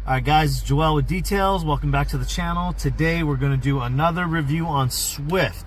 Alright guys, it's Joel with Details. Welcome back to the channel. Today we're going to do another review on Swift.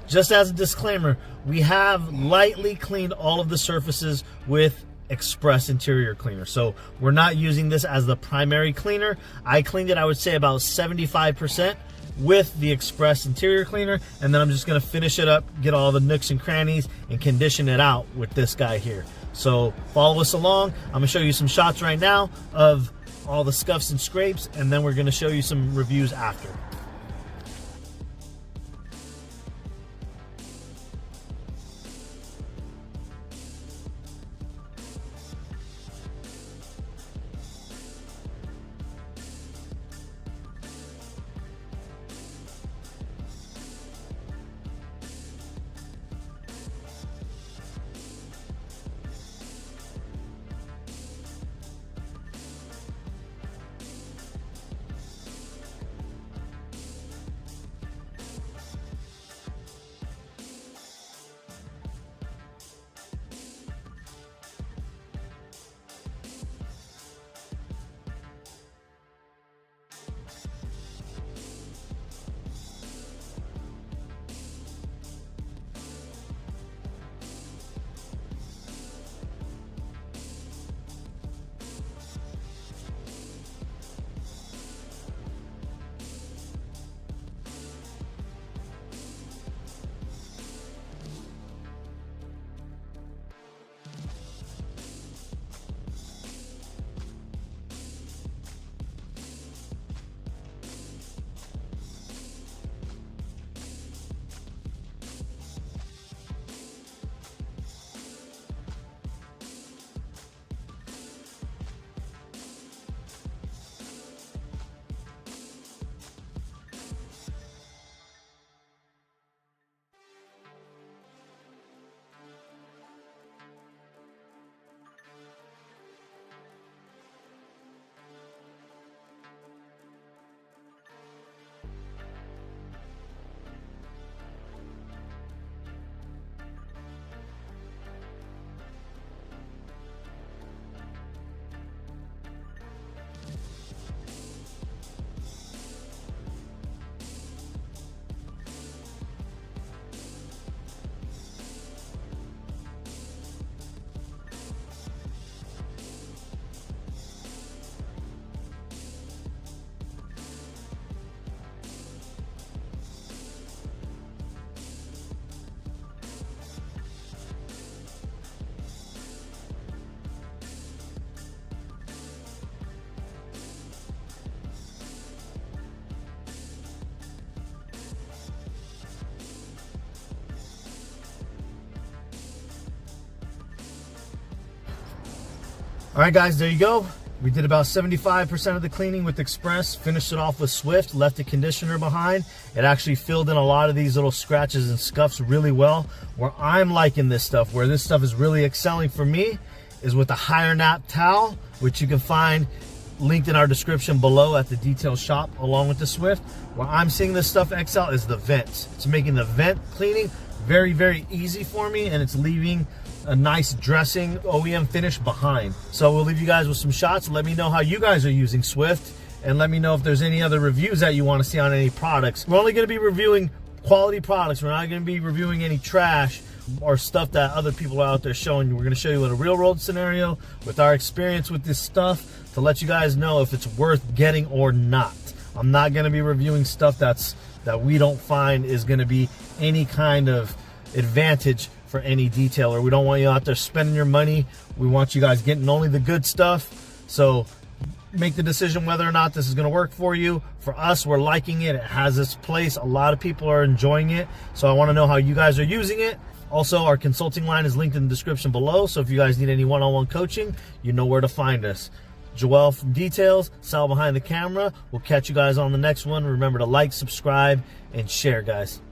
Just as a disclaimer, we have lightly cleaned all of the surfaces with Express interior cleaner. So we're not using this as the primary cleaner. I cleaned it, I would say, about 75% with the Express interior cleaner, and then I'm just going to finish it up, get all the nooks and crannies, and condition it out with this guy here. So follow us along. I'm going to show you some shots right now of all the scuffs and scrapes, and then we're going to show you some reviews after. Alright guys, there you go. We did about 75% of the cleaning with Express, finished it off with Swift, left the conditioner behind. It actually filled in a lot of these little scratches and scuffs really well. Where I'm liking this stuff, where this stuff is really excelling for me, is with the higher nap towel, which you can find linked in our description below at the detail shop along with the Swift. Where I'm seeing this stuff excel is the vents. It's making the vent cleaning very, very easy for me, and it's leaving a nice dressing OEM finish behind. So we'll leave you guys with some shots. Let me know how you guys are using Swift, and let me know if there's any other reviews that you want to see on any products. We're only going to be reviewing quality products. We're not going to be reviewing any trash or stuff that other people are out there showing you. We're going to show you in a real world scenario with our experience with this stuff to let you guys know if it's worth getting or not. I'm not going to be reviewing stuff that we don't find is going to be any kind of advantage for any detailer. We don't want you out there spending your money. We want you guys getting only the good stuff. So make the decision whether or not this is going to work for you. For us, we're liking it. It has its place. A lot of people are enjoying it. So I want to know how you guys are using it. Also, our consulting line is linked in the description below. So if you guys need any one-on-one coaching, you know where to find us. Joel from Details, Sal behind the camera. We'll catch you guys on the next one. Remember to like, subscribe, and share, guys.